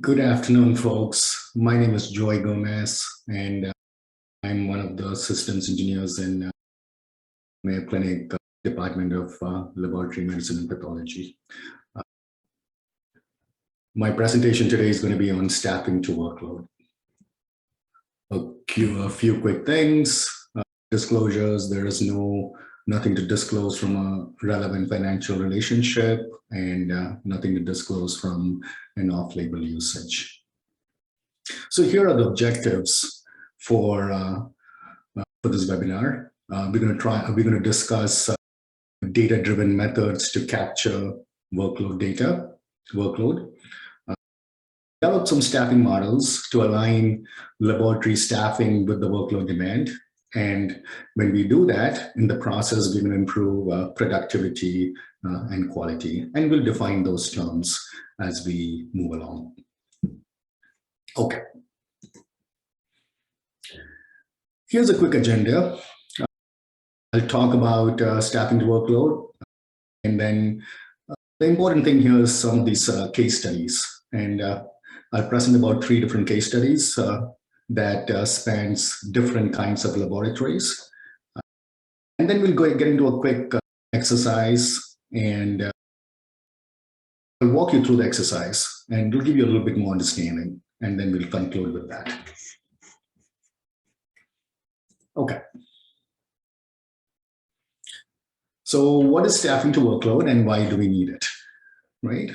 Good afternoon, folks. My name is Joy Gomez, and I'm one of the systems engineers in Mayo Clinic Department of Laboratory Medicine and Pathology. My presentation today is going to be on staffing to workload. A few quick things. Disclosures: there is nothing to disclose from a relevant financial relationship, and nothing to disclose from an off-label usage. So here are the objectives for this webinar. We're going to discuss data-driven methods to capture workload data. Develop some staffing models to align laboratory staffing with the workload demand. And when we do that, in the process, we're going to improve productivity and quality. And we'll define those terms as we move along. Okay. Here's a quick agenda. I'll talk about staffing to workload. And then the important thing here is some of these case studies. And I'll present about 3 different case studies that spans different kinds of laboratories. And then we'll get into a quick exercise, and I'll walk you through the exercise, and it'll give you a little bit more understanding, and then we'll conclude with that. Okay. So what is staffing to workload, and why do we need it, right?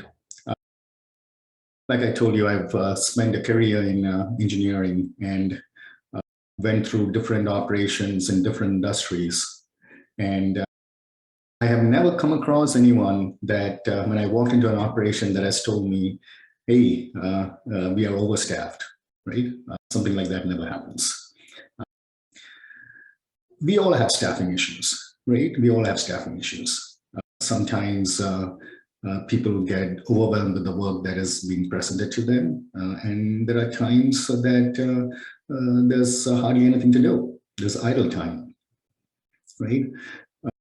Like I told you, I've spent a career in engineering and went through different operations in different industries. And I have never come across anyone that when I walked into an operation that has told me, hey, we are overstaffed, right? Something like that never happens. We all have staffing issues, right? We all have staffing issues. Sometimes people get overwhelmed with the work that is being presented to them. And there are times that there's hardly anything to do. There's idle time, right?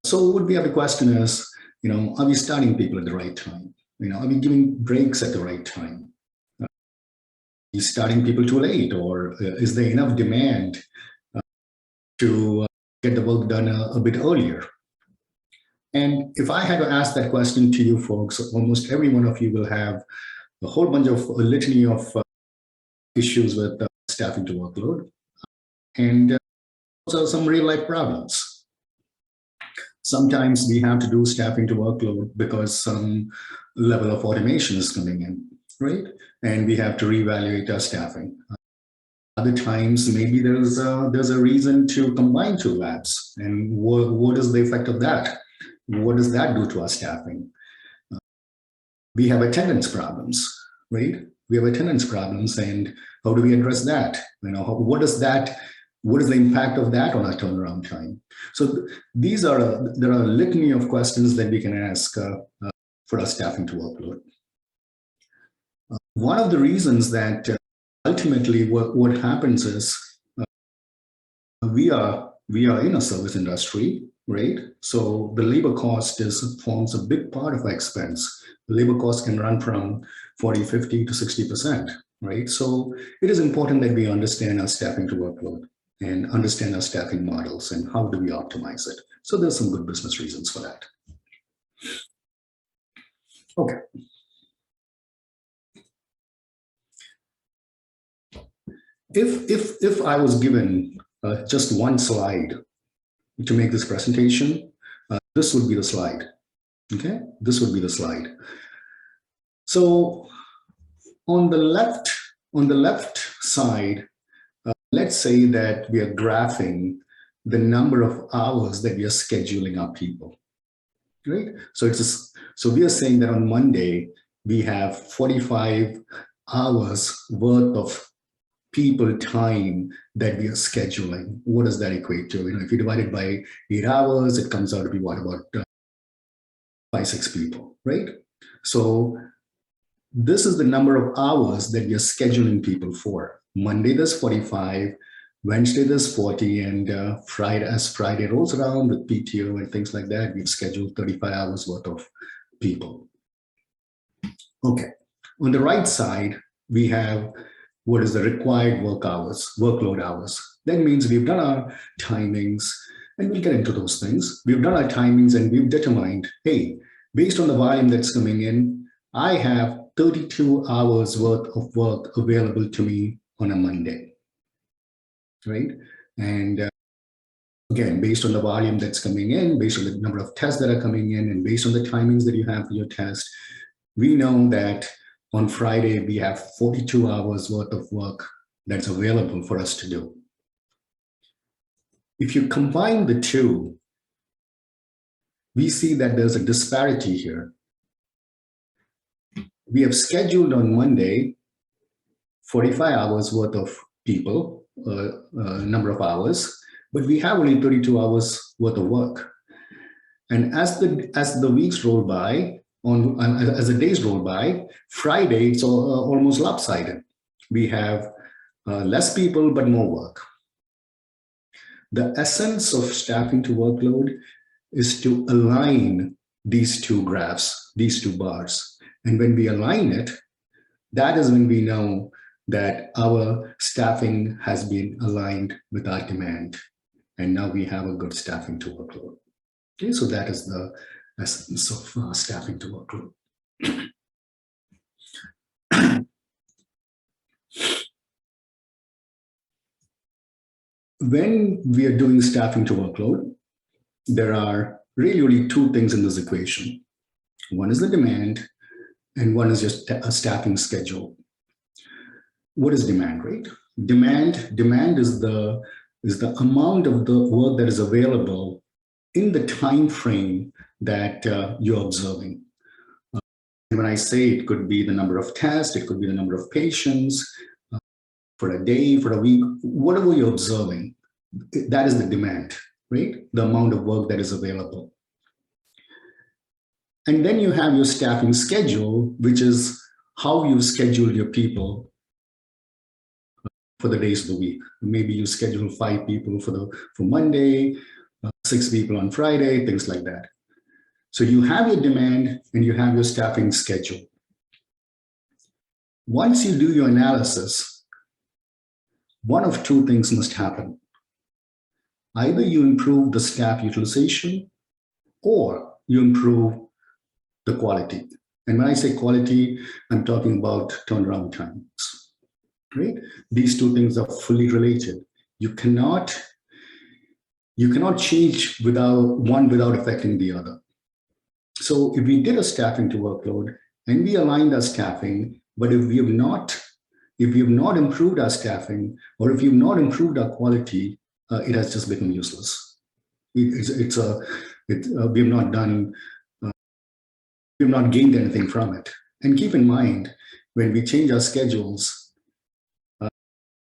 So what we have to question is, are we starting people at the right time? Are we giving breaks at the right time? Are we starting people too late? Or is there enough demand to get the work done a bit earlier? And if I had to ask that question to you folks, almost every one of you will have a whole bunch of a litany of issues with staffing to workload, and also some real life problems. Sometimes we have to do staffing to workload because some level of automation is coming in, right? And we have to reevaluate our staffing. Other times, maybe there's a reason to combine 2 labs, and what is the effect of that? What does that do to our staffing? We have attendance problems, right? We have attendance problems, and how do we address that? What is the impact of that on our turnaround time? So there are a litany of questions that we can ask for our staffing to workload. One of the reasons that ultimately what happens is we are in a service industry, right? So the labor cost forms a big part of our expense. The labor cost can run from 40, 50 to 60%, right? So it is important that we understand our staffing to workload and understand our staffing models and how do we optimize it. So there's some good business reasons for that. Okay. If I was given just one slide to make this presentation, this would be the slide. Okay, this would be the slide. So on the left side, let's say that we are graphing the number of hours that we are scheduling our people, right? So we are saying that on Monday we have 45 hours worth of people time that we are scheduling. What does that equate to? If you divide it by 8 hours, it comes out to be what, about 5-6 people, right? So this is the number of hours that we are scheduling people for. Monday there's 45, Wednesday there's 40, and as Friday rolls around with PTO and things like that, we've scheduled 35 hours worth of people. Okay, on the right side, we have what is the required workload hours. That means we've done our timings, and we'll get into those things. We've done our timings and we've determined, hey, based on the volume that's coming in, I have 32 hours worth of work available to me on a Monday, right? And again, based on the volume that's coming in, based on the number of tests that are coming in, and based on the timings that you have for your test, we know that on Friday, we have 42 hours worth of work that's available for us to do. If you combine the two, we see that there's a disparity here. We have scheduled on Monday 45 hours worth of people, number of hours, but we have only 32 hours worth of work. And as the weeks roll by, as the days roll by, Friday, it's almost lopsided. We have less people, but more work. The essence of staffing to workload is to align these two graphs, these two bars. And when we align it, that is when we know that our staffing has been aligned with our demand. And now we have a good staffing to workload. Okay, so that is the essence of staffing to workload. When we are doing staffing to workload, there are really only two things in this equation. One is the demand, and one is just a staffing schedule. What is demand, right? Demand is the amount of the work that is available in the time frame that you're observing. When I say it could be the number of tests, it could be the number of patients, for a day, for a week, whatever you're observing, that is the demand, right? The amount of work that is available. And then you have your staffing schedule, which is how you schedule your people for the days of the week. Maybe you schedule 5 people for Monday, 6 people on Friday, things like that. So you have your demand and you have your staffing schedule. Once you do your analysis, one of two things must happen. Either you improve the staff utilization or you improve the quality. And when I say quality, I'm talking about turnaround times, right? These two things are fully related. You cannot change one without affecting the other. So if we did a staffing to workload and we aligned our staffing, but if we have not improved our staffing, or if you've not improved our quality, it has just become useless. We have not gained anything from it. And keep in mind, when we change our schedules,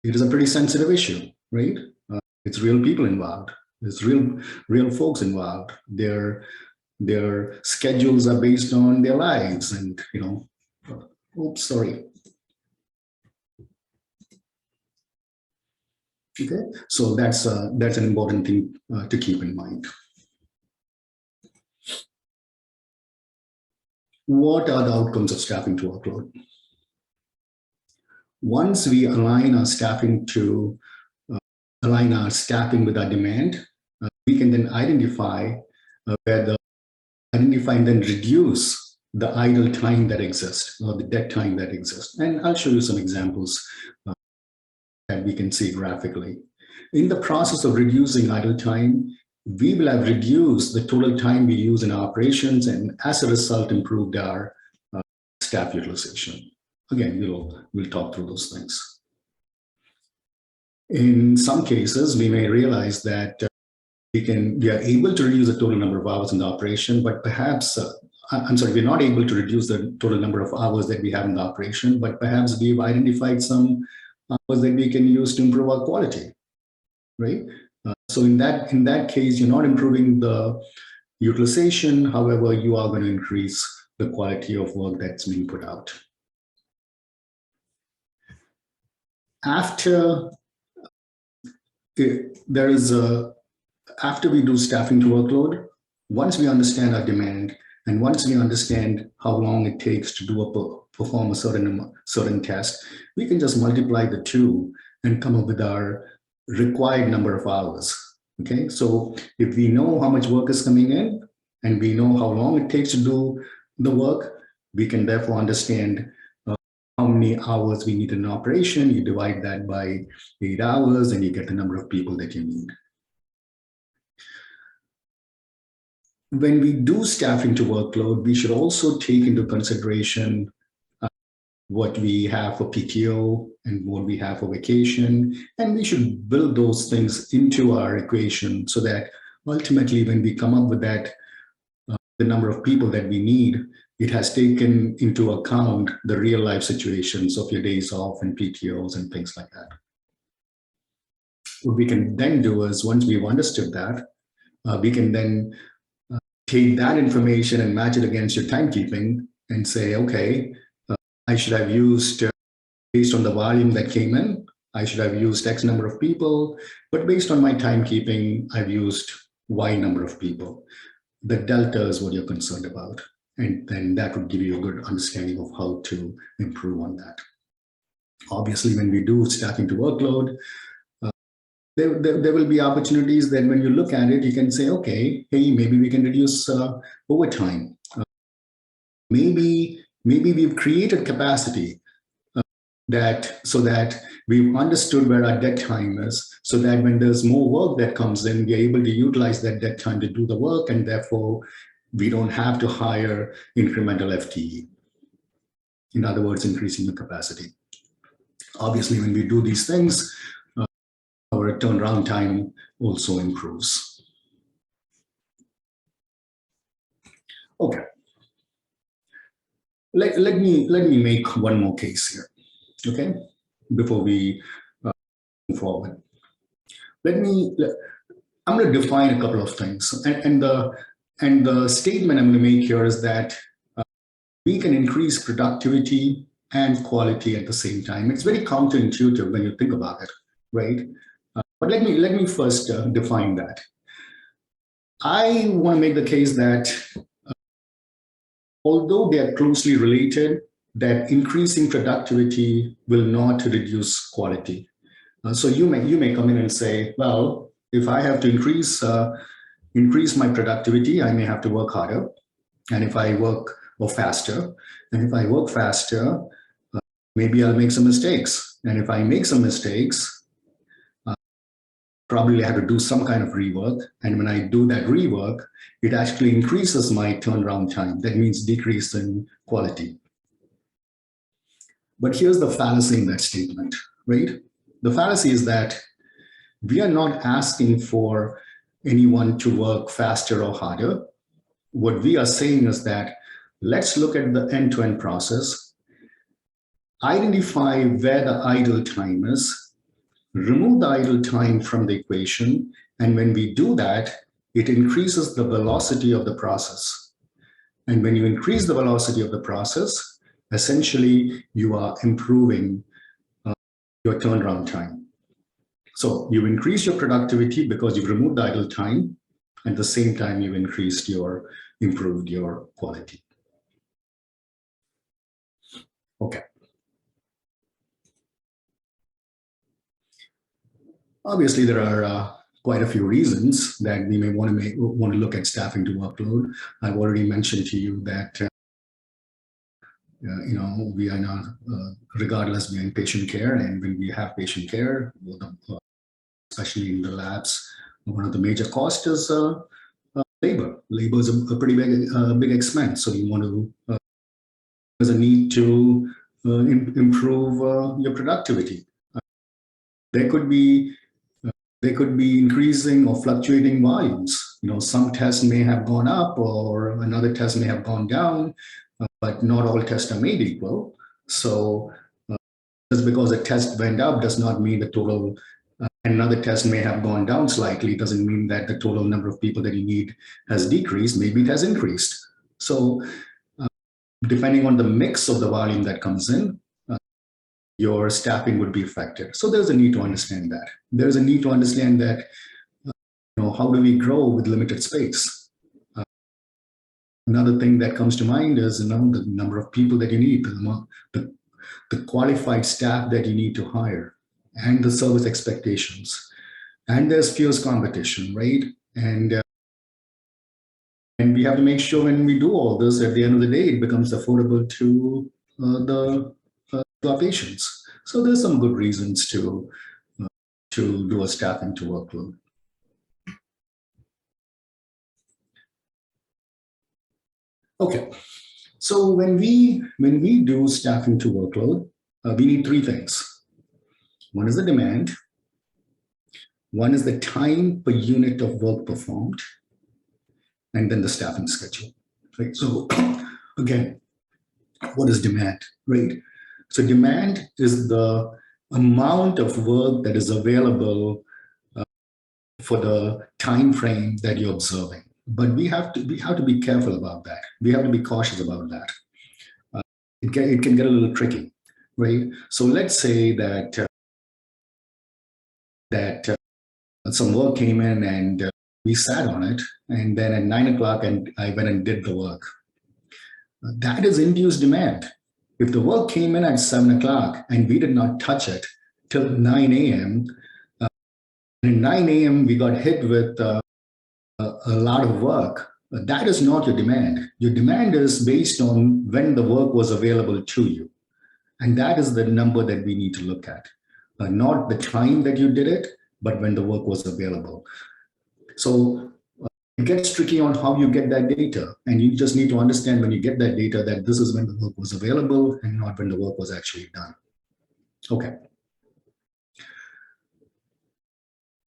it is a pretty sensitive issue, right? It's real people involved. There's real folks involved. Their schedules are based on their lives, and oops, sorry. Okay, so that's an important thing to keep in mind. What are the outcomes of staffing to workload? Once we align our staffing with our demand, we can then identify and then reduce the idle time that exists, or the dead time that exists. And I'll show you some examples that we can see graphically. In the process of reducing idle time, we will have reduced the total time we use in our operations, and as a result, improved our staff utilization. Again, we'll talk through those things. In some cases, we may realize that we are able to reduce the total number of hours in the operation, but perhaps, we're not able to reduce the total number of hours that we have in the operation, but perhaps we've identified some hours that we can use to improve our quality, right? So in that case, you're not improving the utilization. However, you are going to increase the quality of work that's being put out. After we do staffing to workload, once we understand our demand And once we understand how long it takes to perform a certain test, we can just multiply the two and come up with our required number of hours. Okay, so if we know how much work is coming in and we know how long it takes to do the work, we can therefore understand how many hours we need in an operation. You divide that by 8 hours and you get the number of people that you need. When we do staffing to workload, we should also take into consideration what we have for PTO and what we have for vacation. And we should build those things into our equation so that ultimately when we come up with that, the number of people that we need, it has taken into account the real life situations of your days off and PTOs and things like that. What we can then do is, once we've understood that, we can then take that information and match it against your timekeeping and say, okay, I should have used, based on the volume that came in, I should have used X number of people, but based on my timekeeping, I've used Y number of people. The delta is what you're concerned about. And then that would give you a good understanding of how to improve on that. Obviously, when we do staffing to workload, there will be opportunities that when you look at it, you can say, okay, hey, maybe we can reduce overtime. Maybe we've created capacity so that we've understood where our dead time is, so that when there's more work that comes in, we're able to utilize that dead time to do the work, and therefore we don't have to hire incremental FTE. In other words, increasing the capacity. Obviously, when we do these things, our turnaround time also improves. Okay. Let me make one more case here, okay, before we move forward. I'm going to define a couple of things, and the statement I'm going to make here is that we can increase productivity and quality at the same time. It's very counterintuitive when you think about it, right? But let me first define that. I want to make the case that although they are closely related, that increasing productivity will not reduce quality. So you may come in and say, well, if I have to increase my productivity, I may have to work harder, and if I work faster, and if I work faster, maybe I'll make some mistakes, and if I make some mistakes, probably have to do some kind of rework. And when I do that rework, it actually increases my turnaround time. That means decrease in quality. But here's the fallacy in that statement, right? The fallacy is that we are not asking for anyone to work faster or harder. What we are saying is that let's look at the end-to-end process, identify where the idle time is, remove the idle time from the equation, and when we do that, it increases the velocity of the process. And when you increase the velocity of the process, essentially you are improving your turnaround time. So you increase your productivity because you've removed the idle time, and at the same time you've improved your quality. Okay. Obviously, there are quite a few reasons that we may want to look at staffing to workload. I've already mentioned to you that we are not, regardless, we are in patient care, and when we have patient care, especially in the labs, one of the major costs is labor. Labor is a pretty big expense, so you want to there's a need to improve your productivity. There could be increasing or fluctuating volumes. Some tests may have gone up or another test may have gone down, but not all tests are made equal. So just because a test went up does not mean the total, another test may have gone down slightly, doesn't mean that the total number of people that you need has decreased, maybe it has increased. So depending on the mix of the volume that comes in, your staffing would be affected. So there's a need to understand that. There's a need to understand that, how do we grow with limited space? Another thing that comes to mind is the number of people that you need, the qualified staff that you need to hire, and the service expectations. And there's fierce competition, right? And we have to make sure when we do all this, at the end of the day, it becomes affordable to our patients. So there's some good reasons to do a staffing to workload. Okay, so when we do staffing to workload, we need three things. One is the demand. One is the time per unit of work performed, and then the staffing schedule. Right. So again, what is demand? Right. So demand is the amount of work that is available for the time frame that you're observing. But we have to be careful about that. We have to be cautious about that. It can get a little tricky, right? So let's say that some work came in and we sat on it, and then at 9 o'clock, and I went and did the work. That is induced demand. If the work came in at 7 o'clock and we did not touch it till 9 a.m., and at 9 a.m. we got hit with a lot of work, that is not your demand. Your demand is based on when the work was available to you. And that is the number that we need to look at. Not the time that you did it, but when the work was available. So it gets tricky on how you get that data. And you just need to understand when you get that data that this is when the work was available and not when the work was actually done. Okay.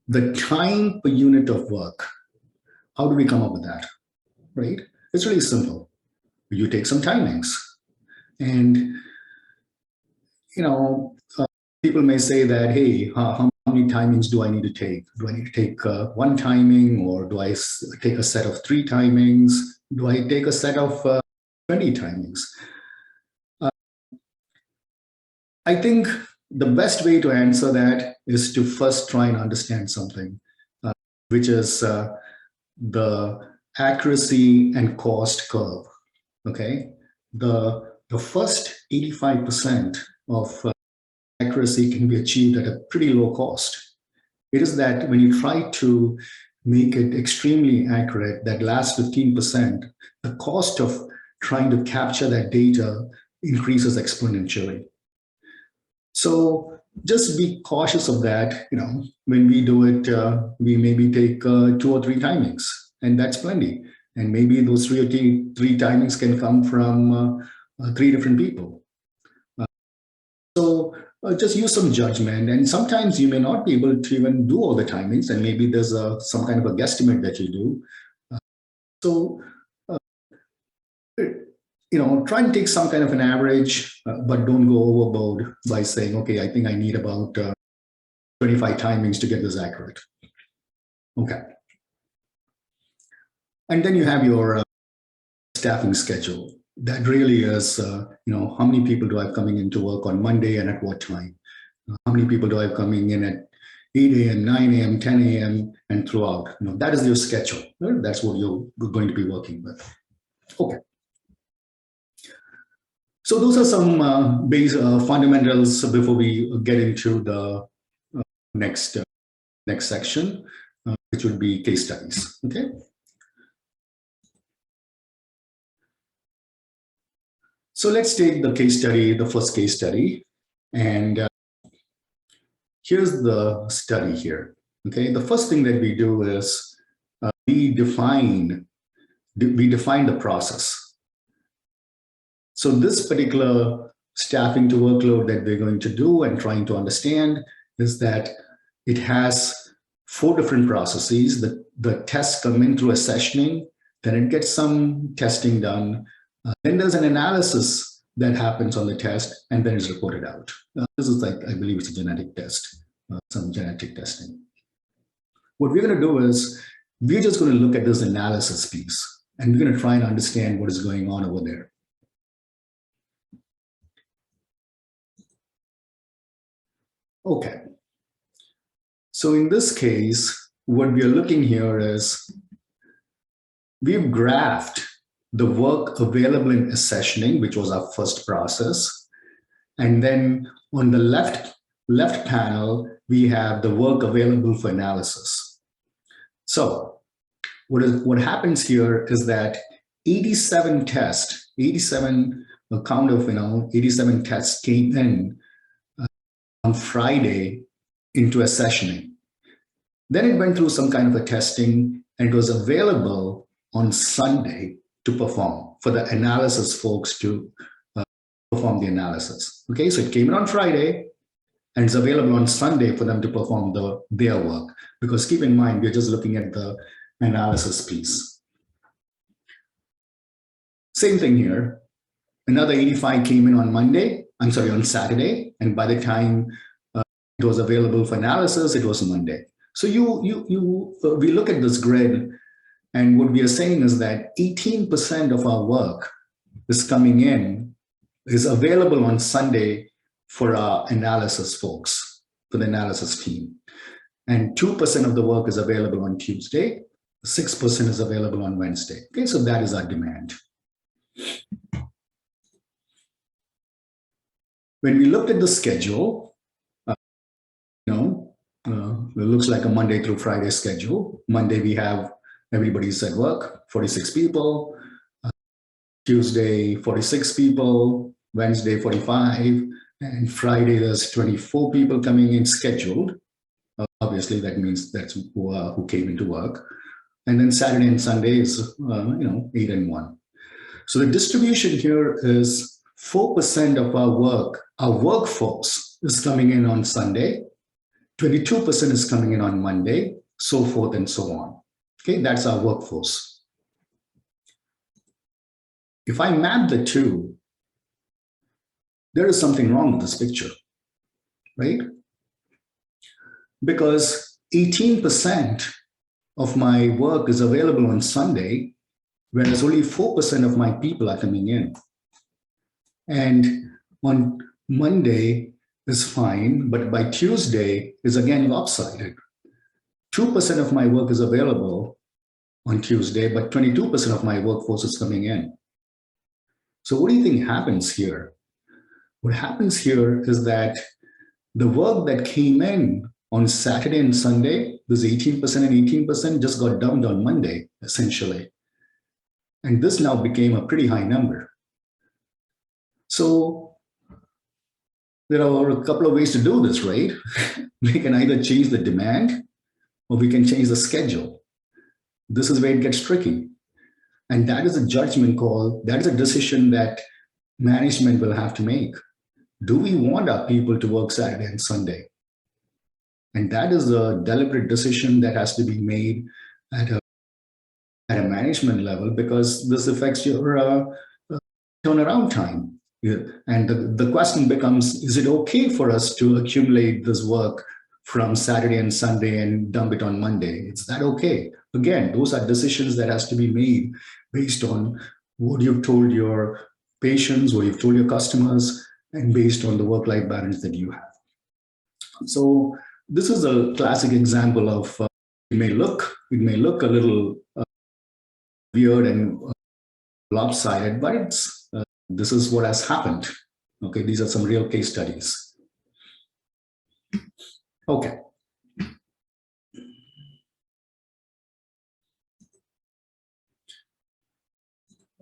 The time per unit of work. How do we come up with that? Right? It's really simple. You take some timings. And, you know, people may say that, hey, how many timings do I need to take? Do I need to take one timing, or do I take a set of 3 timings? Do I take a set of 20 timings? I think the best way to answer that is to first try and understand something, which is the accuracy and cost curve. Okay, the first 85% of accuracy can be achieved at a pretty low cost. It is that when you try to make it extremely accurate, that last 15%, the cost of trying to capture that data increases exponentially. So just be cautious of that. When we do it, we maybe take 2 or 3 timings, and that's plenty. And maybe those 3 timings can come from 3 different people. So just use some judgment, and sometimes you may not be able to even do all the timings, and maybe there's some kind of a guesstimate that you do. Try and take some kind of an average, but don't go overboard by saying, okay, I think I need about 25 timings to get this accurate. Okay. And then you have your staffing schedule. That really is, how many people do I have coming into work on Monday and at what time? How many people do I have coming in at 8 a.m., 9 a.m., 10 a.m., and throughout? That is your schedule. Right? That's what you're going to be working with. Okay. So those are some basic fundamentals before we get into the next section, which would be case studies. Okay. So let's take the case study, the first case study, and here's the study here. Okay. The first thing that we do is we define the process. So this particular staffing to workload that we're going to do and trying to understand is that it has 4 different processes. The tests come in through a sessioning, then it gets some testing done. Then there's an analysis that happens on the test, and then it's reported out. This is like, I believe it's a genetic test, some genetic testing. What we're going to do is we're just going to look at this analysis piece, and we're going to try and understand what is going on over there. Okay. So in this case, what we are looking here is we've graphed the work available in accessioning, which was our first process. And then on the left panel, we have the work available for analysis. So what happens here is that 87 tests, 87 count of 87 tests came in on Friday into accessioning. Then it went through some kind of a testing, and it was available on Sunday to perform for the analysis folks to perform the analysis. Okay, so it came in on Friday, and it's available on Sunday for them to perform their work. Because keep in mind, we're just looking at the analysis piece. Same thing here. Another 85 came in on Saturday, and by the time it was available for analysis, it was Monday. So we look at this grid, and what we are saying is that 18% of our work is available on Sunday for our analysis folks, for the analysis team. And 2% of the work is available on Tuesday, 6% is available on Wednesday. Okay, so that is our demand. When we looked at the schedule, it looks like a Monday through Friday schedule. Monday, we have everybody's at work, 46 people. Tuesday, 46 people. Wednesday, 45. And Friday, there's 24 people coming in scheduled. Obviously, that means that's who came into work. And then Saturday and Sunday is, 8 and 1. So the distribution here is 4% of our workforce is coming in on Sunday. 22% is coming in on Monday, so forth and so on. Okay, that's our workforce. If I map the two, there is something wrong with this picture, right? Because 18% of my work is available on Sunday, whereas only 4% of my people are coming in. And on Monday is fine, but by Tuesday is again lopsided. 2% of my work is available on Tuesday, but 22% of my workforce is coming in. So what do you think happens here? What happens here is that the work that came in on Saturday and Sunday, this 18% and 18% just got dumped on Monday, essentially. And this now became a pretty high number. So there are a couple of ways to do this, right? We can either change the demand or we can change the schedule. This is where it gets tricky. And that is a judgment call. That is a decision that management will have to make. Do we want our people to work Saturday and Sunday? And that is a deliberate decision that has to be made at a management level, because this affects your turnaround time. Yeah. And the question becomes, is it okay for us to accumulate this work from Saturday and Sunday and dump it on Monday? Is that okay? Again, those are decisions that has to be made based on what you've told your patients, what you've told your customers, and based on the work-life balance that you have. So this is a classic example of it may look a little weird and lopsided, but it's this is what has happened. Okay, these are some real case studies. Okay.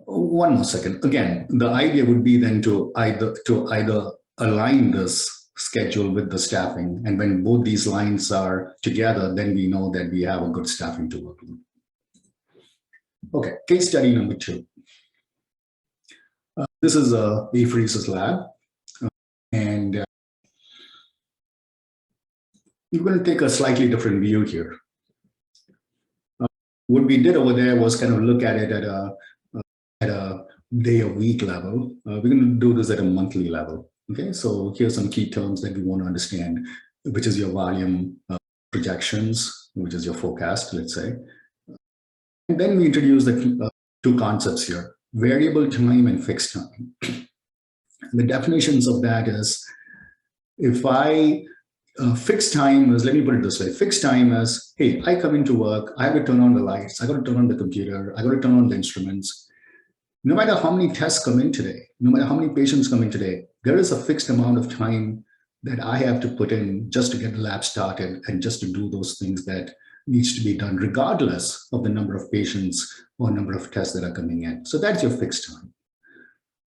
One more second. Again, the idea would be then to either align this schedule with the staffing, and when both these lines are together, then we know that we have a good staffing to work with. Okay, case study number 2. This is a apheresis lab, and we're going to take a slightly different view here. What we did over there was kind of look at it at a day-a-week level. We're going to do this at a monthly level. Okay, so here's some key terms that we want to understand, which is your volume projections, which is your forecast, let's say. And then we introduce the two concepts here: variable time and fixed time. The definitions of that is, if fixed time is, let me put it this way, fixed time is, hey, I come into work, I have to turn on the lights, I got to turn on the computer, I got to turn on the instruments. no matter how many tests come in today, no matter how many patients come in today, there is a fixed amount of time that I have to put in just to get the lab started and just to do those things that needs to be done, regardless of the number of patients or number of tests that are coming in. So that's your fixed time.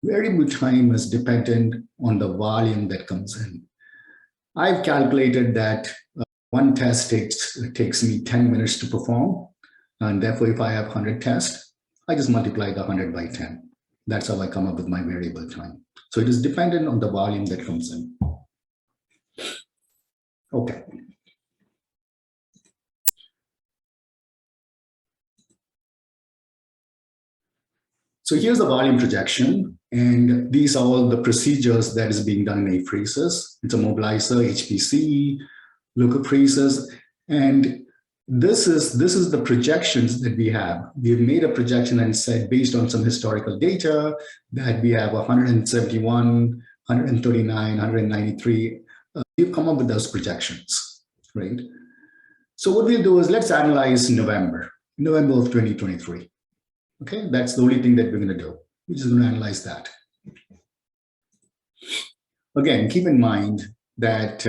Variable time is dependent on the volume that comes in. I've calculated that one test takes me 10 minutes to perform. And therefore, if I have 100 tests, I just multiply the 100 by 10. That's how I come up with my variable time. So it is dependent on the volume that comes in. Okay. So here's the volume projection. And these are all the procedures that is being done in apheresis. It's a mobilizer, HPC, leukapheresis. And this is the projections that we have. We've made a projection and said, based on some historical data, that we have 171, 139, 193. We've come up with those projections, right? So what we'll do is let's analyze November of 2023. Okay, that's the only thing that we're going to do. We're just going to analyze that. Again, keep in mind that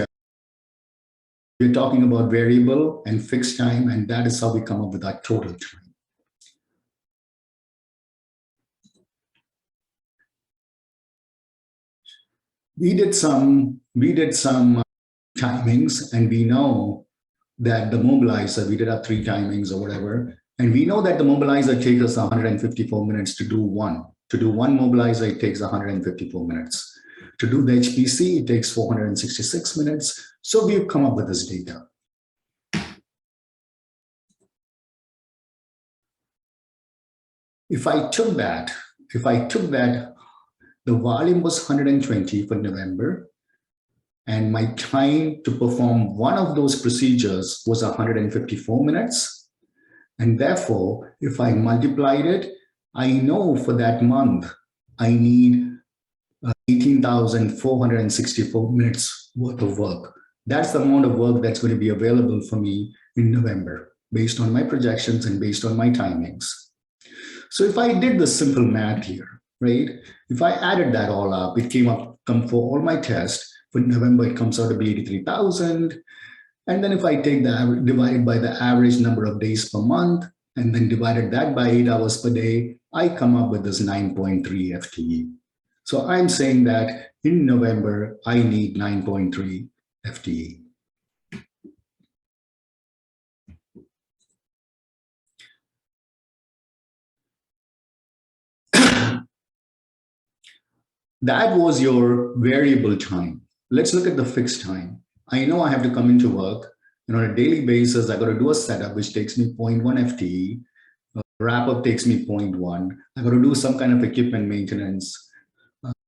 we're talking about variable and fixed time, and that is how we come up with our total time. We did some timings, and we know that the mobilizer, we did our 3 timings or whatever, and we know that the mobilizer takes us 154 minutes to do one. To do one mobilizer, it takes 154 minutes. To do the HPC, it takes 466 minutes. So we've come up with this data. If I took that, the volume was 120 for November, and my time to perform one of those procedures was 154 minutes. And therefore, if I multiplied it, I know for that month, I need 18,464 minutes worth of work. That's the amount of work that's going to be available for me in November, based on my projections and based on my timings. So if I did the simple math here, right? If I added that all up, it come for all my tests. For November, it comes out to be 83,000. And then if I take the average, divided by the average number of days per month, and then divided that by 8 hours per day, I come up with this 9.3 FTE. So I'm saying that in November, I need 9.3 FTE. That was your variable time. Let's look at the fixed time. I know I have to come into work, and on a daily basis, I got to do a setup, which takes me 0.1 FTE. Wrap-up takes me 0.1. I got to do some kind of equipment maintenance.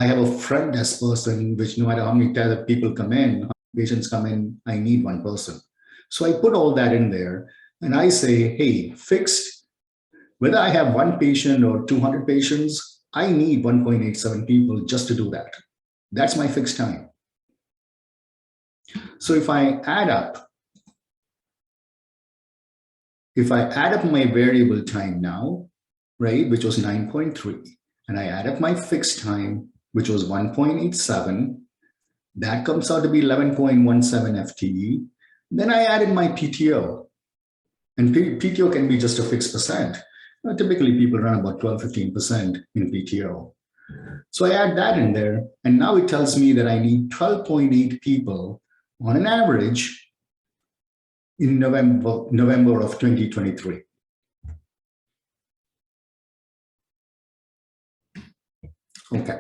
I have a front desk person, which no matter how many people come in, how many patients come in, I need one person. So I put all that in there, and I say, hey, fixed, whether I have 1 patient or 200 patients, I need 1.87 people just to do that. That's my fixed time. So if I add up my variable time now, right, which was 9.3, and I add up my fixed time, which was 1.87, that comes out to be 11.17 FTE. Then I added my PTO, and PTO can be just a fixed percent. Typically, people run about 12-15% in PTO. So I add that in there, and now it tells me that I need 12.8 people on an average in November of 2023. Okay.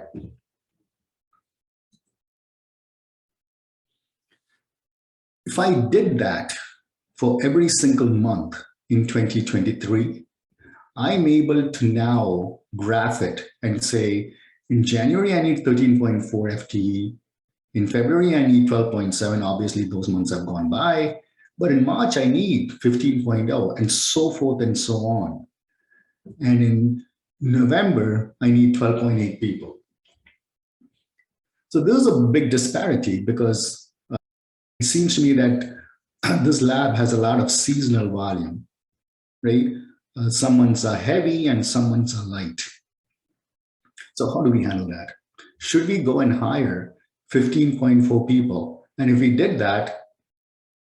If I did that for every single month in 2023, I'm able to now graph it and say, in January, I need 13.4 FTE. In February, I need 12.7. Obviously, those months have gone by. But in March, I need 15.0, and so forth and so on. And in November, I need 12.8 people. So there's a big disparity, because it seems to me that this lab has a lot of seasonal volume, right? Some months are heavy and some months are light. So how do we handle that? Should we go and hire 15.4 people? And if we did that,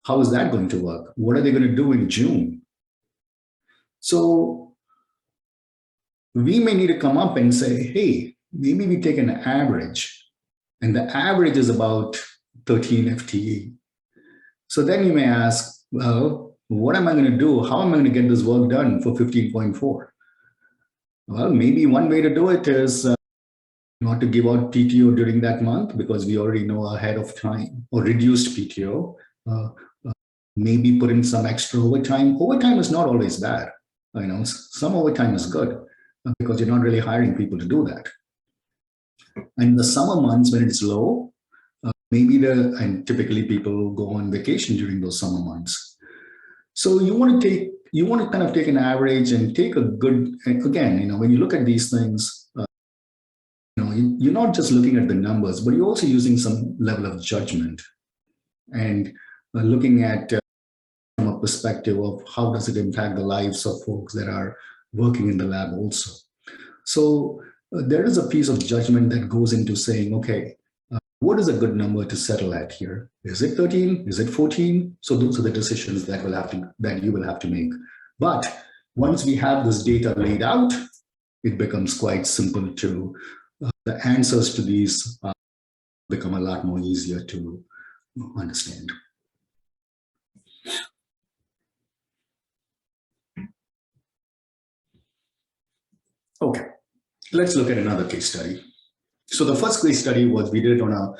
how is that going to work? What are they going to do in June? So we may need to come up and say, hey, maybe we take an average, and the average is about 13 FTE. So then you may ask, well, what am I going to do? How am I going to get this work done for 15.4? Well, maybe one way to do it is not to give out PTO during that month because we already know ahead of time, or reduced PTO. Maybe put in some extra overtime. Overtime is not always bad. Some overtime is good because you're not really hiring people to do that. And the summer months when it's low, and typically people go on vacation during those summer months. So you want to kind of take an average and take a good, again, when you look at these things, you're not just looking at the numbers, but you're also using some level of judgment and looking at from a perspective of how does it impact the lives of folks that are working in the lab also. So there is a piece of judgment that goes into saying, okay, what is a good number to settle at here? Is it 13? Is it 14? So those are the decisions that you will have to make. But once we have this data laid out, it becomes quite simple to, the answers to these become a lot more easier to understand. Okay, let's look at another case study. So the first case study was we did it on a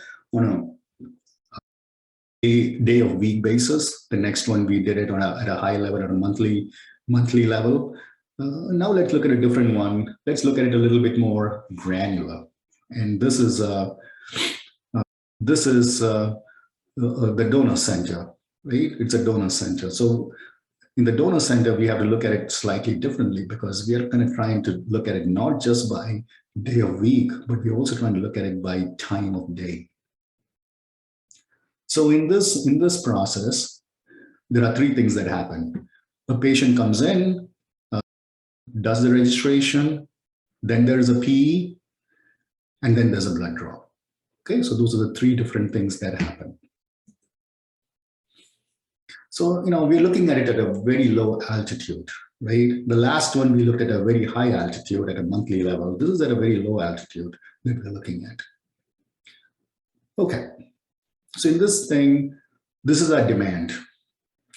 day of week basis. The next one we did it at a high level, at a monthly level. Now let's look at a different one. Let's look at it a little bit more granular. And this is the donor center, right? It's a donor center. So in the donor center, we have to look at it slightly differently because we are kind of trying to look at it not just by day of week, but we're also trying to look at it by time of day. So in this process, there are three things that happen. A patient comes in, does the registration, then there's a PE, and then there's a blood draw. Okay, so those are the three different things that happen. So, we're looking at it at a very low altitude, right? The last one, we looked at a very high altitude at a monthly level. This is at a very low altitude that we're looking at. Okay, so in this thing, this is our demand.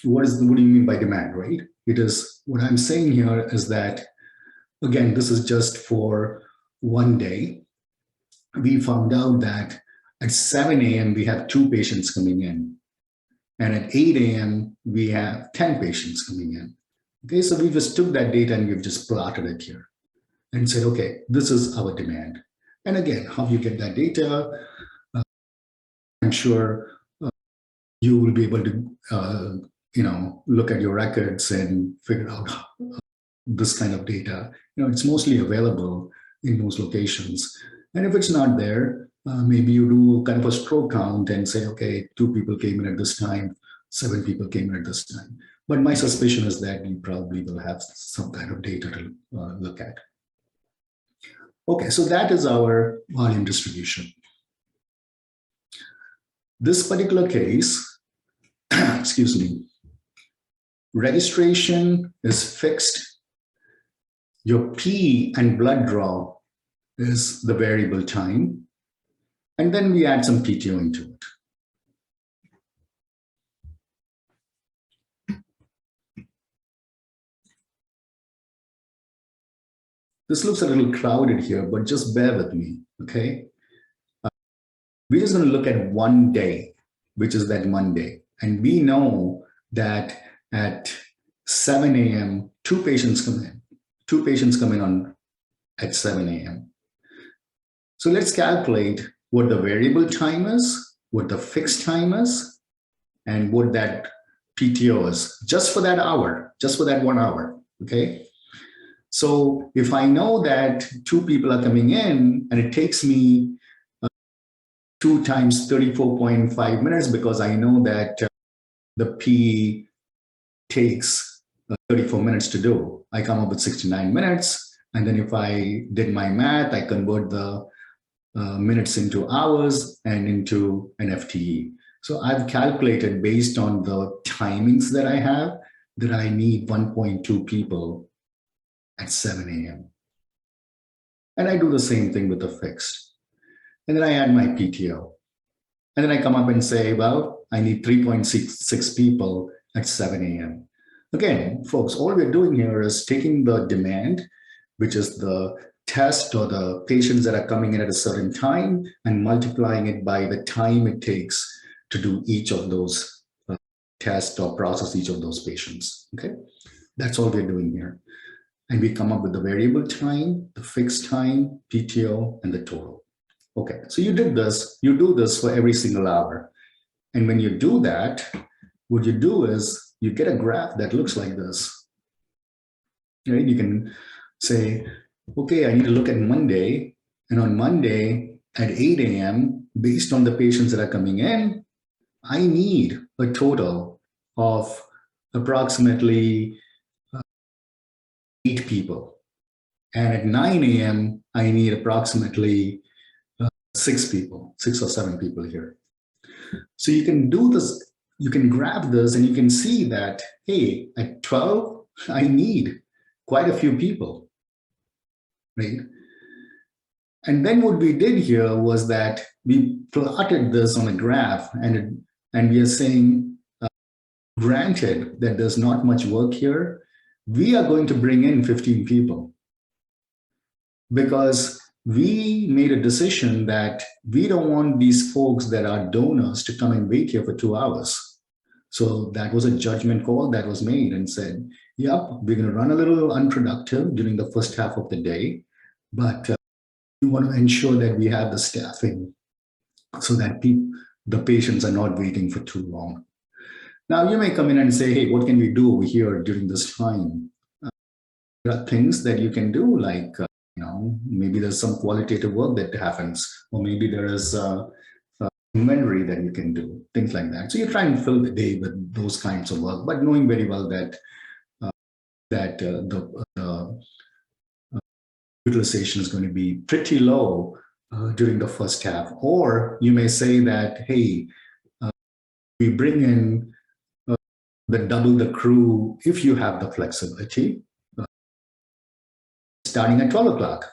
What do you mean by demand, right? It is, what I'm saying here is that, again, this is just for one day. We found out that at 7 a.m., we have 2 patients coming in. And at 8 a.m., we have 10 patients coming in. Okay, so we just took that data and we've just plotted it here and said, okay, this is our demand. And again, how you get that data, I'm sure you will be able to, look at your records and figure out this kind of data. It's mostly available in most locations. And if it's not there, maybe you do kind of a stroke count and say, okay, 2 people came in at this time, 7 people came in at this time. But my suspicion is that you probably will have some kind of data to look at. Okay, so that is our volume distribution. This particular case, excuse me, registration is fixed. Your P and blood draw is the variable time. And then we add some PTO into it. This looks a little crowded here, but just bear with me, okay? We're just going to look at one day, which is that Monday. And we know that at 7 a.m., 2 patients come in. 2 patients come in at 7 a.m. So let's calculate what the variable time is, what the fixed time is, and what that PTO is, just for that hour, just for that 1 hour, okay? So if I know that 2 people are coming in and it takes me 2 times 34.5 minutes because I know that the P takes 34 minutes to do, I come up with 69 minutes. And then if I did my math, I convert the minutes into hours and into an FTE. So I've calculated based on the timings that I have that I need 1.2 people at 7 a.m. And I do the same thing with the fixed. And then I add my PTO. And then I come up and say, well, I need 3.66 people at 7 a.m. Again, folks, all we're doing here is taking the demand, which is the test or the patients that are coming in at a certain time, and multiplying it by the time it takes to do each of those tests or process each of those patients. Okay, that's all we're doing here. And we come up with the variable time, the fixed time, PTO, and the total. Okay, so you do this for every single hour. And when you do that, what you do is you get a graph that looks like this. Right? You can say, okay, I need to look at Monday. And on Monday at 8 a.m., based on the patients that are coming in, I need a total of approximately 8 people. And at 9 a.m., I need approximately 6 people, 6 or 7 people here. So you can do this, you can graph this, and you can see that, hey, at 12, I need quite a few people, right? And then what we did here was that we plotted this on a graph, and we are saying, granted that there's not much work here, we are going to bring in 15 people because we made a decision that we don't want these folks that are donors to come and wait here for 2 hours. So that was a judgment call that was made and said, yep, we're going to run a little unproductive during the first half of the day, but we want to ensure that we have the staffing so that the patients are not waiting for too long. Now, you may come in and say, hey, what can we do over here during this time? There are things that you can do, like, maybe there's some qualitative work that happens, or maybe there is inventory that you can do, things like that. So you try and fill the day with those kinds of work, but knowing very well that the utilization is going to be pretty low during the first half. Or you may say that, hey, we bring in double the crew if you have the flexibility, starting at 12 o'clock.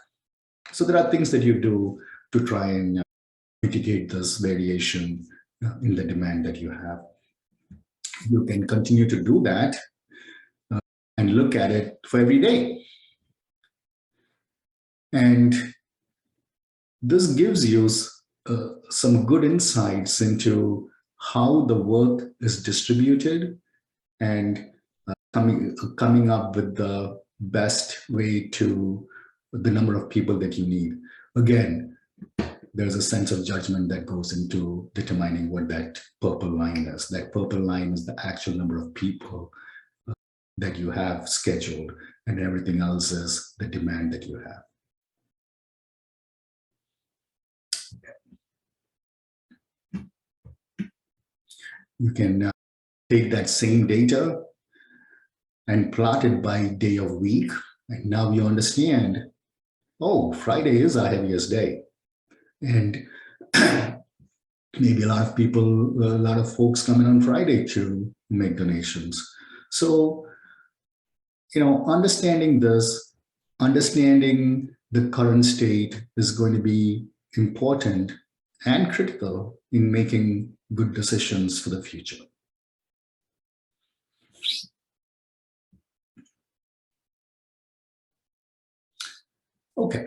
So there are things that you do to try and mitigate this variation in the demand that you have. You can continue to do that and look at it for every day. And this gives you some good insights into how the work is distributed and coming up with the best way to the number of people that you need. Again, there's a sense of judgment that goes into determining what that purple line is. That purple line is the actual number of people that you have scheduled, and everything else is the demand that you have. You can take that same data and plot it by day of week. And now you understand, oh, Friday is our heaviest day. And maybe a lot of folks come in on Friday to make donations. So, understanding this, understanding the current state is going to be important and critical in making good decisions for the future. Okay,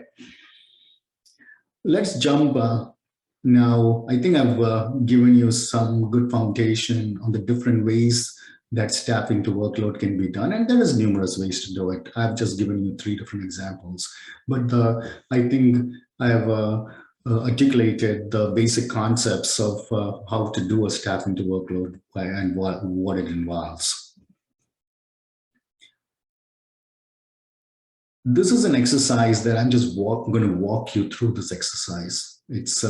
let's jump now. I think I've given you some good foundation on the different ways that staffing to workload can be done, and there is numerous ways to do it. I've just given you 3 different examples, but I think I have articulated the basic concepts of how to do a staffing to workload and what it involves. This is an exercise that I'm just going to walk you through this exercise. It's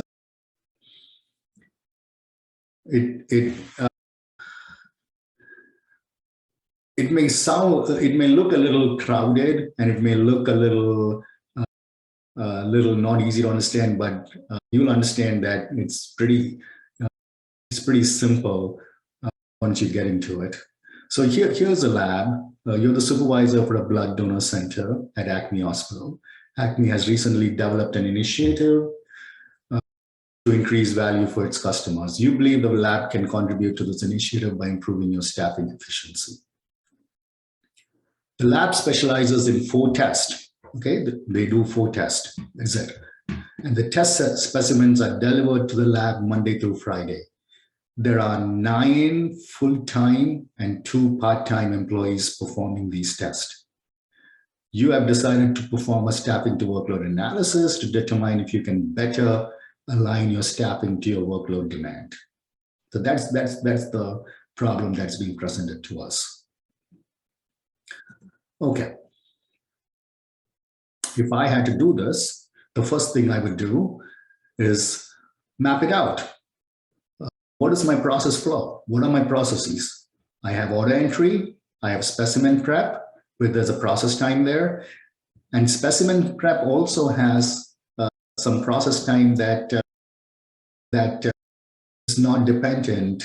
it may look a little crowded, and it may look a little not easy to understand, but you'll understand that it's pretty simple once you get into it. So here's a lab. You're the supervisor for a blood donor center at Acme Hospital. Acme has recently developed an initiative to increase value for its customers. You believe the lab can contribute to this initiative by improving your staffing efficiency. The lab specializes in 4 tests. Okay, they do 4 tests. That's it. And the test specimens are delivered to the lab Monday through Friday. There are 9 full-time and 2 part-time employees performing these tests. You have decided to perform a staffing to workload analysis to determine if you can better align your staffing to your workload demand. So that's the problem that's being presented to us. Okay. If I had to do this, the first thing I would do is map it out. What is my process flow? What are my processes? I have order entry, I have specimen prep, where there's a process time there. And specimen prep also has some process time that is not dependent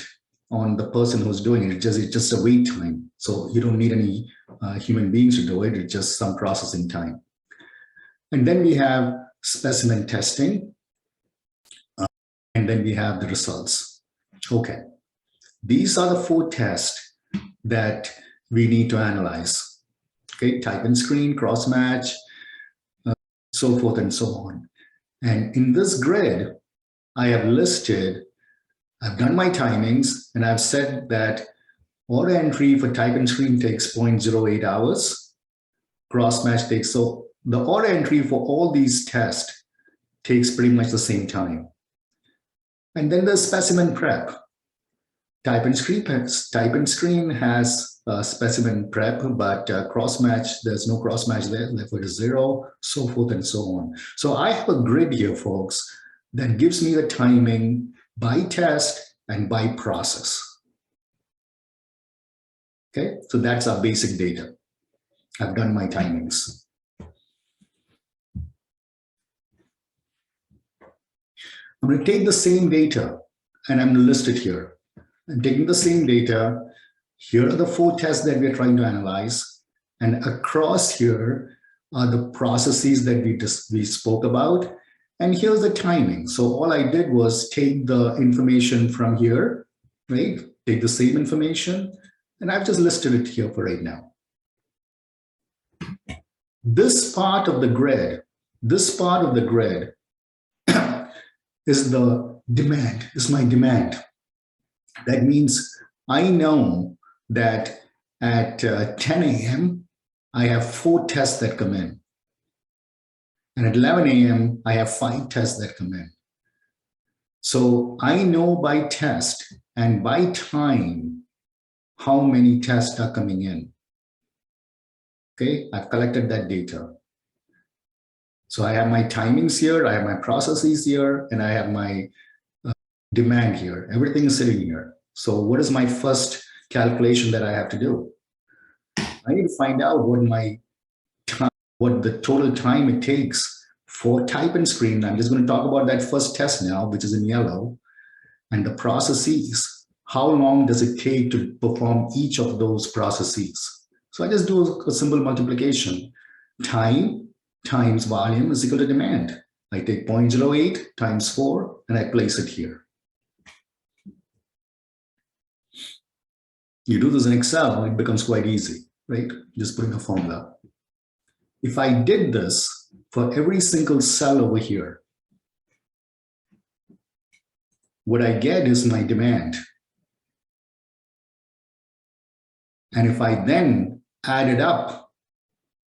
on the person who's doing it. It's just a wait time. So you don't need any human beings to do it. It's just some processing time. And then we have specimen testing. And then we have the results. Okay, these are the 4 tests that we need to analyze. Okay, type and screen, cross match, so forth and so on. And in this grid, I have listed, I've done my timings, and I've said that order entry for type and screen takes 0.08 hours. Cross match takes, so the order entry for all these tests takes pretty much the same time. And then the specimen prep. Type and screen has specimen prep, but cross match, there's no cross match there, therefore it is 0, so forth and so on. So I have a grid here, folks, that gives me the timing by test and by process. Okay, so that's our basic data. I've done my timings. I'm going to take the same data and I'm going to list it here. I'm taking the same data. Here are the 4 tests that we're trying to analyze. And across here are the processes that we spoke about. And here's the timing. So all I did was take the information from here, right? Take the same information, and I've just listed it here for right now. This part of the grid is the demand, is my demand. That means I know that at 10 a.m., I have 4 tests that come in. And at 11 a.m., I have 5 tests that come in. So I know by test and by time how many tests are coming in. Okay, I've collected that data. So I have my timings here, I have my processes here, and I have my demand here. Everything is sitting here. So what is my first calculation that I have to do? I need to find out what the total time it takes for type and screen. I'm just going to talk about that first test now, which is in yellow, and the processes. How long does it take to perform each of those processes? So I just do a simple multiplication. Time times volume is equal to demand. I take 0.08 times 4 and I place it here. You do this in Excel, it becomes quite easy, right? Just put in a formula. If I did this for every single cell over here, what I get is my demand. And if I then added up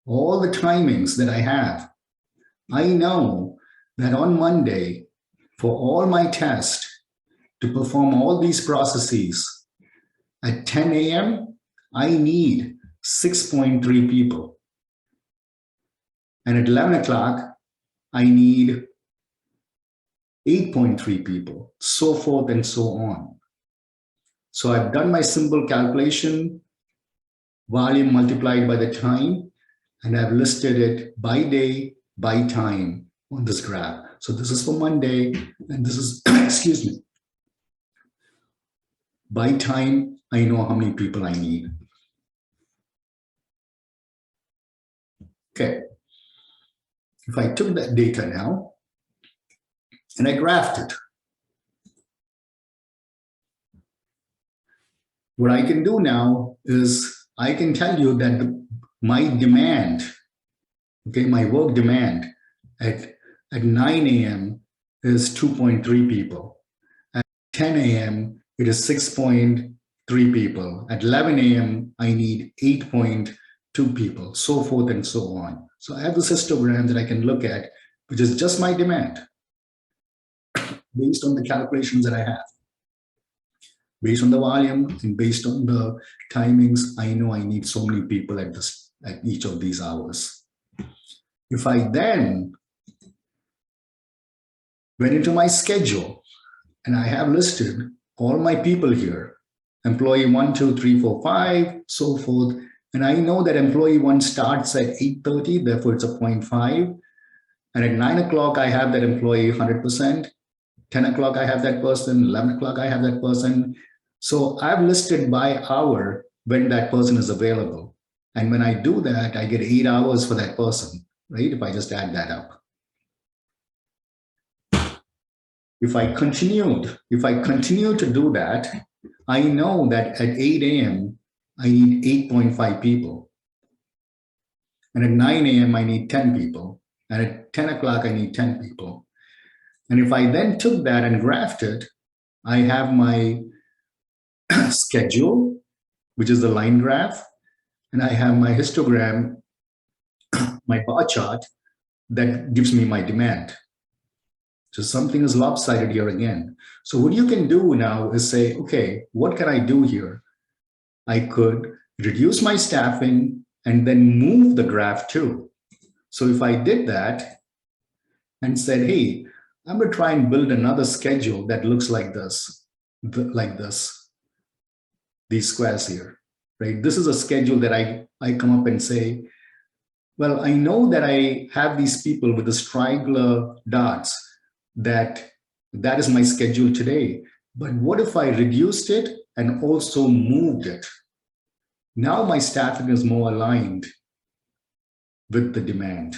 all the timings that I have, I know that on Monday, for all my tests to perform all these processes, at 10 a.m., I need 6.3 people. And at 11 o'clock, I need 8.3 people, so forth and so on. So I've done my simple calculation volume multiplied by the time, and I've listed it by day, by time on this graph. So this is for Monday, and this is, excuse me, by time, I know how many people I need. Okay. If I took that data now and I graphed it, what I can do now is I can tell you that my demand, okay, my work demand at 9 a.m. is 2.3 people. At 10 a.m., it is 6.3 people. At 11 a.m., I need 8.2 people, so forth and so on. So I have this histogram that I can look at, which is just my demand based on the calculations that I have. Based on the volume and based on the timings, I know I need so many people at each of these hours. If I then went into my schedule and I have listed all my people here, employee 1, 2, 3, 4, 5, so forth, and I know that employee 1 starts at 8:30, therefore it's a 0.5, and at 9 o'clock I have that employee 100%, 10 o'clock I have that person, 11 o'clock I have that person. So I've listed by hour when that person is available. And when I do that, I get 8 hours for that person, right? If I just add that up. If I continue to do that, I know that at 8 a.m., I need 8.5 people. And at 9 a.m., I need 10 people. And at 10 o'clock, I need 10 people. And if I then took that and graphed it, I have my schedule, which is the line graph, and I have my histogram, my bar chart that gives me my demand. So something is lopsided here again. So what you can do now is say, okay, what can I do here? I could reduce my staffing and then move the graph too. So if I did that and said, hey, I'm going to try and build another schedule that looks like this, these squares here, right? This is a schedule that I come up and say, well, I know that I have these people with the straggler dots, that is my schedule today. But what if I reduced it and also moved it? Now my staffing is more aligned with the demand.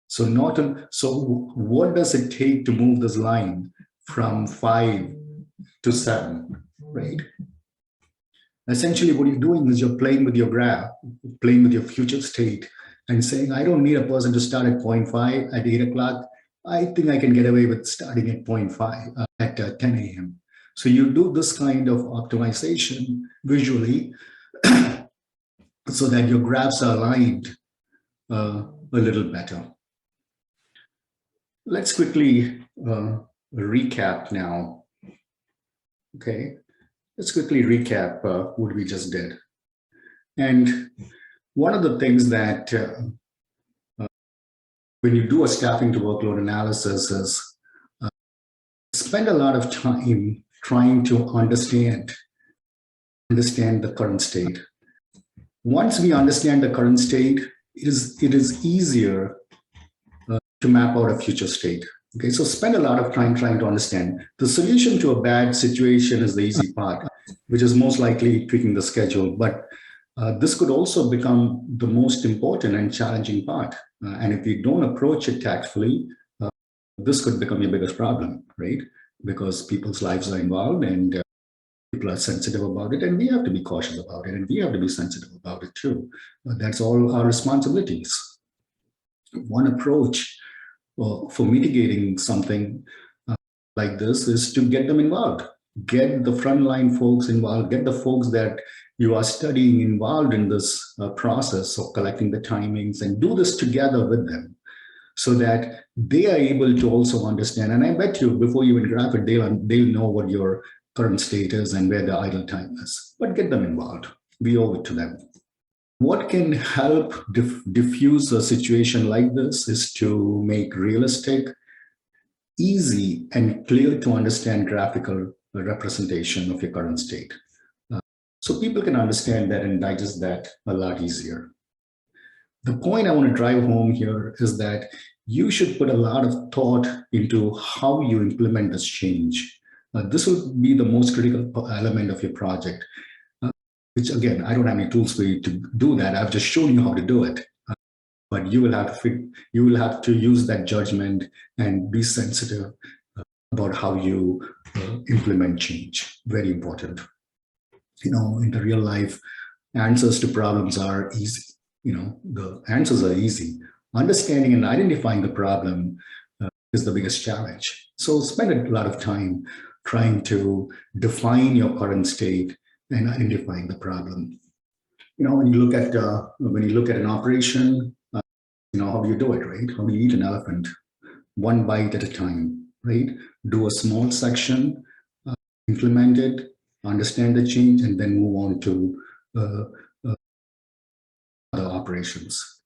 So what does it take to move this line from 5 to 7, right? Essentially, what you're doing is you're playing with your graph, playing with your future state, and saying, I don't need a person to start at 0.5 at 8 o'clock. I think I can get away with starting at 0.5 at 10 a.m. So you do this kind of optimization visually so that your graphs are aligned a little better. Let's quickly recap now. Okay, let's quickly recap what we just did. And one of the things that when you do a staffing to workload analysis is spend a lot of time trying to understand the current state. Once we understand the current state, it is easier to map out a future state. Okay, so spend a lot of time trying to understand. The solution to a bad situation is the easy part, which is most likely tweaking the schedule. But this could also become the most important and challenging part. And if you don't approach it tactfully, this could become your biggest problem, right? Because people's lives are involved and people are sensitive about it, and we have to be cautious about it, and we have to be sensitive about it too. That's all our responsibilities. One approach for mitigating something like this is to get them involved. Get the frontline folks involved, get the folks that you are studying involved in this process of collecting the timings, and do this together with them so that they are able to also understand. And I bet you before you even graph it, they'll know what your current state is and where the idle time is. But get them involved. We owe it to them. What can help diffuse a situation like this is to make realistic, easy, and clear to understand graphical representation of your current state. so people can understand that and digest that a lot easier. The point I want to drive home here is that you should put a lot of thought into how you implement this change. This will be the most critical element of your project, which again, I don't have any tools for you to do that. I've just shown you how to do it. But you will have to use that judgment and be sensitive about how you implement change. Very important. In the real life, answers to problems are easy. The answers are easy. Understanding and identifying the problem is the biggest challenge. So spend a lot of time trying to define your current state and identifying the problem. When you look at an operation, how do you do it, right? How do you eat an elephant? One bite at a time, right? Do a small section, implement it, understand the change, and then move on to other operations.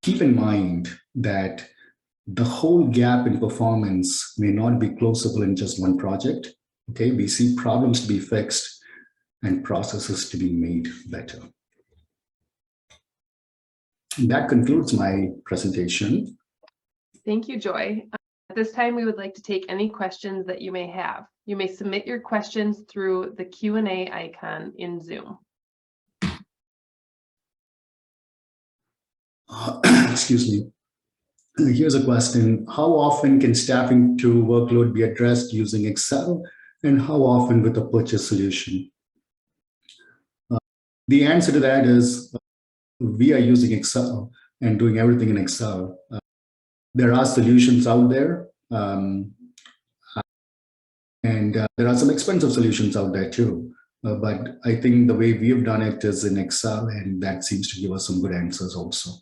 Keep in mind that the whole gap in performance may not be closable in just one project. Okay, we see problems to be fixed and processes to be made better. That concludes my presentation. Thank you, Joy. At this time, we would like to take any questions that you may have. You may submit your questions through the Q&A icon in Zoom. Excuse me. Here's a question. How often can staffing to workload be addressed using Excel, and how often with a purchase solution? The answer to that is we are using Excel and doing everything in Excel. There are solutions out there, and there are some expensive solutions out there too. But I think the way we have done it is in Excel, and that seems to give us some good answers also.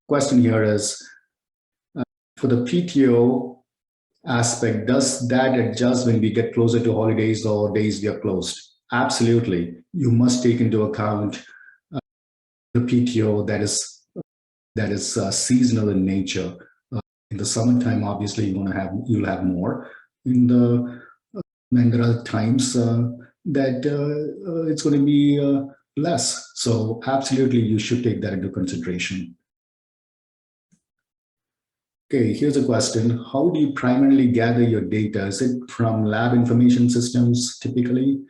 Question here is, for the PTO aspect, does that adjust when we get closer to holidays or days we are closed? Absolutely. You must take into account the PTO that is seasonal in nature. In the summertime, obviously, you'll have more. And there are times that it's going to be less. So absolutely, you should take that into consideration. Okay, here's a question. How do you primarily gather your data? Is it from lab information systems typically?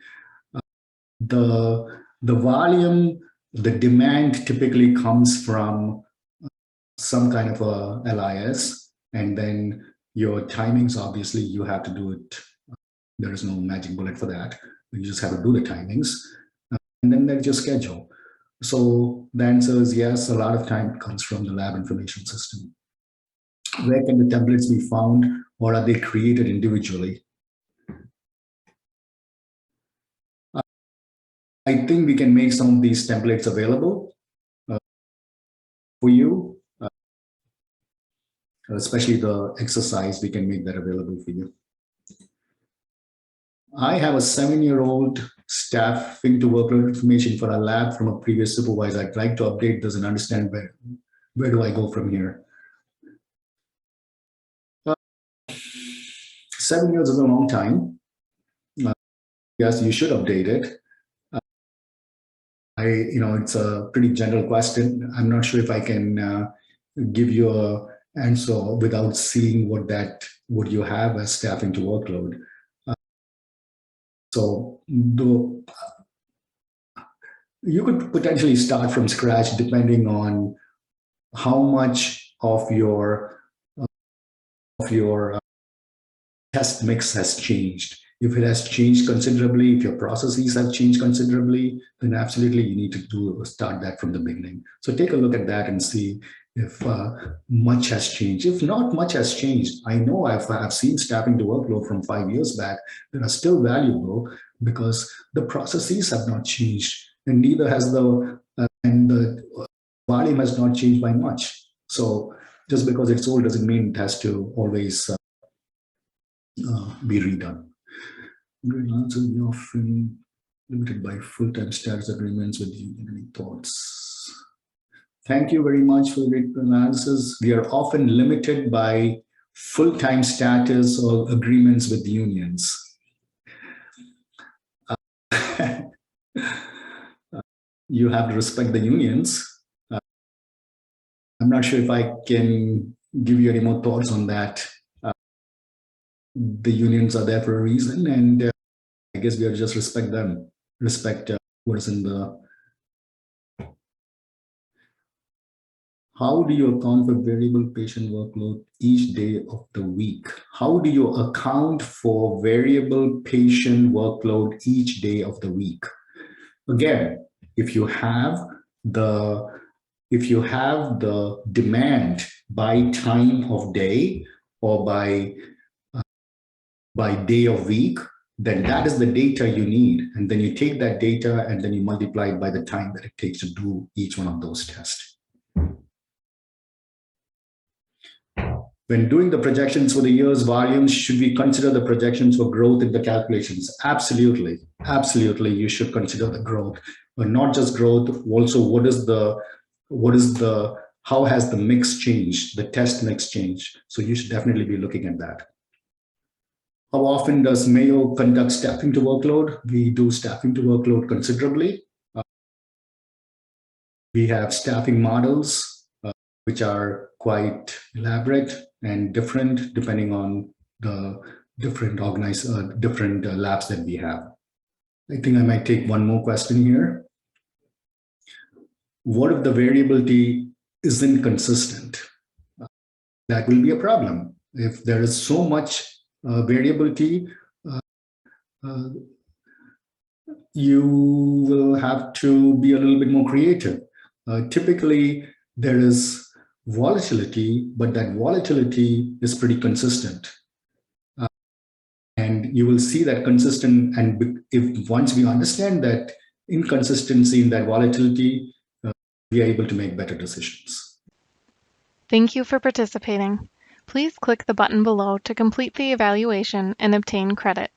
The volume, the demand typically comes from some kind of a LIS, and then your timings, obviously, you have to do it. There is no magic bullet for that. You just have to do the timings, and then there's your schedule. So the answer is yes, a lot of time comes from the lab information system. Where can the templates be found, or are they created individually? I think we can make some of these templates available for you, especially the exercise, we can make that available for you. I have a 7-year-old staffing to workload information for a lab from a previous supervisor. I'd like to update this and understand where do I go from here. 7 years is a long time. Yes, you should update it. It's a pretty general question. I'm not sure if I can give you an answer without seeing what you have as staffing to workload. So you could potentially start from scratch depending on how much of your test mix has changed. If it has changed considerably, if your processes have changed considerably, then absolutely you need to start that from the beginning. So take a look at that and see if much has changed. If not much has changed, I know I've seen staffing to workload from 5 years back that are still valuable because the processes have not changed, and neither has the volume has not changed by much. So just because it's old doesn't mean it has to always be redone. Answers often limited by full-time status agreements with union. Any thoughts? Thank you very much for the analysis. We are often limited by full-time status or agreements with unions. you have to respect the unions. I'm not sure if I can give you any more thoughts on that. The unions are there for a reason, and I guess we have to just respect them, respect what is in the. How do you account for variable patient workload each day of the week? How do you account for variable patient workload each day of the week? Again, if you have the demand by time of day or by day of week, then that is the data you need. And then you take that data and then you multiply it by the time that it takes to do each one of those tests. When doing the projections for the year's volumes, should we consider the projections for growth in the calculations? Absolutely. Absolutely. You should consider the growth, but not just growth. Also, how has the mix changed, the test mix changed? So you should definitely be looking at that. How often does Mayo conduct staffing to workload? We do staffing to workload considerably. We have staffing models, which are quite elaborate and different depending on the different labs that we have. I think I might take one more question here. What if the variability isn't consistent? That will be a problem. If there is so much variability, you will have to be a little bit more creative. Typically, there is volatility, but that volatility is pretty consistent. And you will see that consistent, and if once we understand that inconsistency in that volatility, we are able to make better decisions. Thank you for participating. Please click the button below to complete the evaluation and obtain credit.